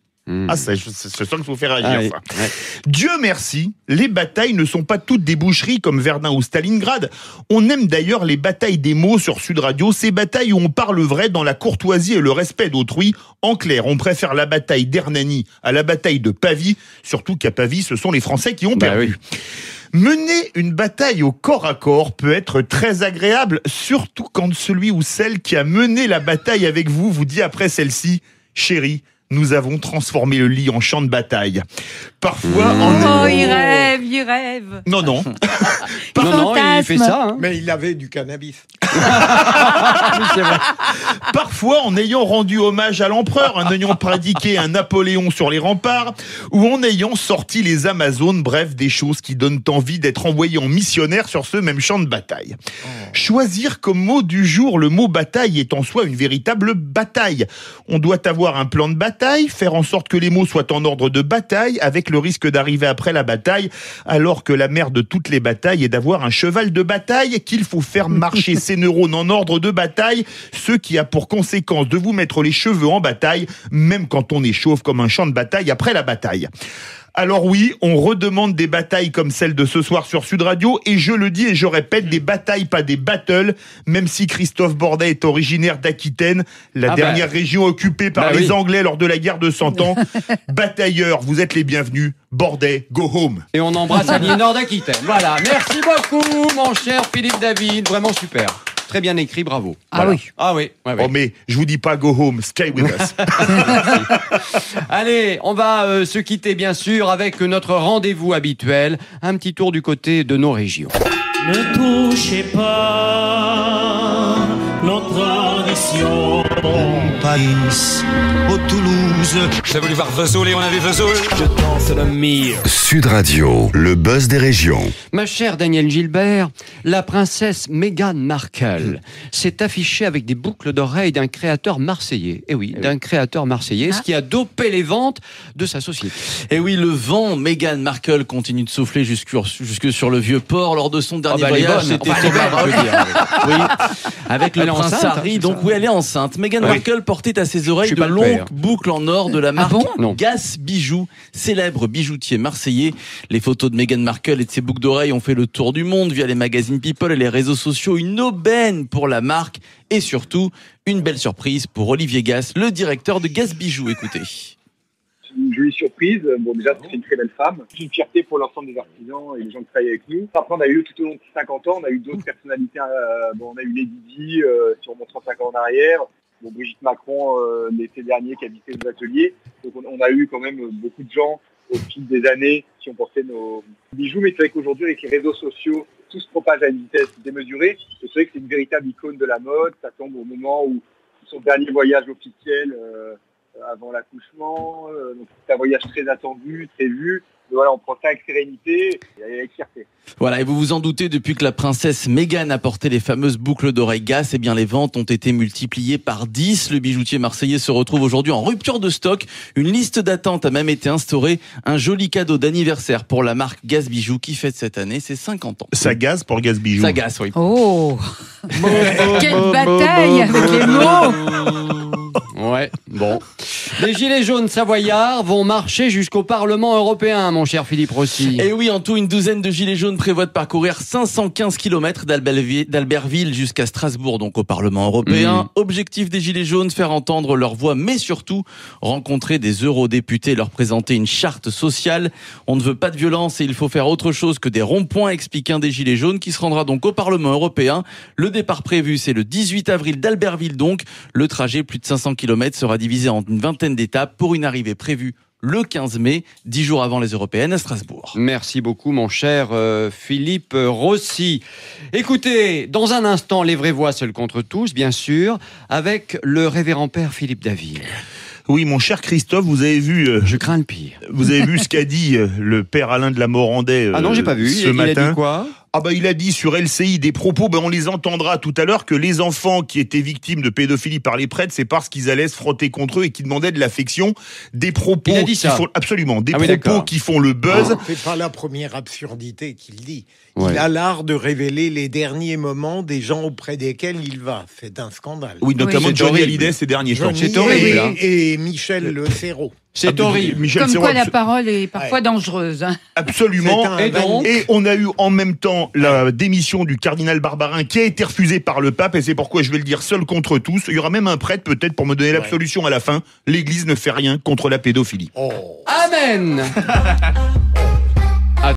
Ah, ça, je sens qu'il faut faire réagir ça. Ouais. Dieu merci, les batailles ne sont pas toutes des boucheries comme Verdun ou Stalingrad. On aime d'ailleurs les batailles des mots sur Sud Radio, ces batailles où on parle vrai dans la courtoisie et le respect d'autrui. En clair, on préfère la bataille d'Hernani à la bataille de Pavie, surtout qu'à Pavie, ce sont les Français qui ont perdu. Oui. Mener une bataille au corps à corps peut être très agréable, surtout quand celui ou celle qui a mené la bataille avec vous vous dit après celle-ci « Chérie, nous avons transformé le lit en champ de bataille. » Parfois, il rêve. Non. Non, il fait ça. Hein. Mais il avait du cannabis. C'est vrai. Parfois, en ayant rendu hommage à l'empereur, en ayant pratiqué un Napoléon sur les remparts, ou en ayant sorti les Amazones, bref, des choses qui donnent envie d'être envoyé en missionnaire sur ce même champ de bataille. Choisir comme mot du jour le mot bataille est en soi une véritable bataille. On doit avoir un plan de bataille, faire en sorte que les mots soient en ordre de bataille, avec le risque d'arriver après la bataille, alors que la mère de toutes les batailles est d'avoir un cheval de bataille qu'il faut faire marcher ses neurones en ordre de bataille, ce qui a pour conséquence de vous mettre les cheveux en bataille, même quand on est chauve comme un champ de bataille après la bataille. Alors oui, on redemande des batailles comme celle de ce soir sur Sud Radio, et je le dis et je répète, des batailles, pas des battles, même si Christophe Bordet est originaire d'Aquitaine, la dernière région occupée par les Anglais lors de la guerre de 100 ans. Batailleurs, vous êtes les bienvenus. Bordet, go home. Et on embrasse Aliénor d'Aquitaine. Voilà, merci beaucoup mon cher Philippe David, vraiment super. Très bien écrit, bravo. Voilà. Ah oui. Oh mais je vous dis pas go home, stay with us. Allez, on va se quitter bien sûr avec notre rendez-vous habituel, un petit tour du côté de nos régions. Ne touchez pas nos traditions. Nice, au Toulouse. J'ai voulu voir Vesoul et on avait Vesoul. Je danse le mire. Sud Radio, le buzz des régions. Ma chère Danielle Gilbert, la princesse Meghan Markle s'est affichée avec des boucles d'oreilles d'un créateur marseillais. Eh oui, d'un créateur marseillais, ce qui a dopé les ventes de sa société. Et oui, le vent, Meghan Markle continue de souffler jusque sur le vieux port lors de son dernier voyage. C'était au Maroc. Oui, avec le prince Harry. Donc oui, elle est enceinte. Meghan Markle portait à ses oreilles de longues boucles en or de la marque Gas Bijoux, célèbre bijoutier marseillais. Les photos de Meghan Markle et de ses boucles d'oreilles ont fait le tour du monde via les magazines People et les réseaux sociaux. Une aubaine pour la marque et surtout une belle surprise pour Olivier Gas, le directeur de Gas Bijoux. Écoutez. Une jolie surprise. Bon, déjà, c'est une très belle femme. C'est une fierté pour l'ensemble des artisans et les gens qui travaillent avec nous. Après, on a eu tout au long de 50 ans, on a eu d'autres personnalités. On a eu Lady Di, si on montre 5 ans en arrière. Bon, Brigitte Macron, l'été dernier, qui habitait nos ateliers. Donc, on a eu quand même beaucoup de gens au fil des années qui ont porté nos bijoux. Mais c'est vrai qu'aujourd'hui, avec les réseaux sociaux, tout se propage à une vitesse démesurée. Et c'est vrai que c'est une véritable icône de la mode. Ça tombe au moment où son dernier voyage officiel avant l'accouchement. Donc c'est un voyage très attendu, très vu. Mais voilà, on prend ça avec sérénité et avec fierté. Voilà, et vous vous en doutez, depuis que la princesse Meghan a porté les fameuses boucles d'oreilles Gas, eh bien les ventes ont été multipliées par 10. Le bijoutier marseillais se retrouve aujourd'hui en rupture de stock. Une liste d'attente a même été instaurée. Un joli cadeau d'anniversaire pour la marque Gas Bijoux qui fête cette année ses 50 ans. Ça gaz pour Gas Bijoux. Ça gaz, oui. Oh quelle bataille avec les mots. Ouais, bon. Les gilets jaunes savoyards vont marcher jusqu'au Parlement européen, mon cher Philippe Rossi. Et oui, en tout, une douzaine de gilets jaunes prévoient de parcourir 515 km d'Albertville jusqu'à Strasbourg, donc au Parlement européen. Objectif des gilets jaunes, faire entendre leur voix, mais surtout rencontrer des eurodéputés, leur présenter une charte sociale. On ne veut pas de violence et il faut faire autre chose que des ronds-points, explique un des gilets jaunes qui se rendra donc au Parlement européen. Le départ prévu, c'est le 18 avril d'Albertville donc. Le trajet, plus de 500 km, sera divisé en une vingtaine d'étapes pour une arrivée prévue le 15 mai, 10 jours avant les Européennes à Strasbourg. Merci beaucoup, mon cher Philippe Rossi. Écoutez, dans un instant, les vraies voix seules contre tous, bien sûr, avec le révérend père Philippe Daville. Oui, mon cher Christophe, vous avez vu... je crains le pire. Vous avez vu ce qu'a dit le père Alain de la Morandais ah non, j'ai pas vu. Ce matin. Il a dit quoi ? Il a dit sur LCI des propos, on les entendra tout à l'heure, que les enfants qui étaient victimes de pédophilie par les prêtres, c'est parce qu'ils allaient se frotter contre eux et qu'ils demandaient de l'affection. Des propos qui font... Absolument, des propos qui font le buzz. C'est pas la première absurdité qu'il dit. Ouais. Il a l'art de révéler les derniers moments des gens auprès desquels il va. C'est un scandale. Oui, notamment Johnny Hallyday ces derniers temps. C'est horrible. Et Michel Le Serrault. C'est horrible. Comme quoi la parole est parfois dangereuse. Hein. Absolument. Et on a eu en même temps la démission du cardinal Barbarin qui a été refusée par le pape, et c'est pourquoi je vais le dire seul contre tous. Il y aura même un prêtre peut-être pour me donner l'absolution à la fin. L'Église ne fait rien contre la pédophilie. Amen.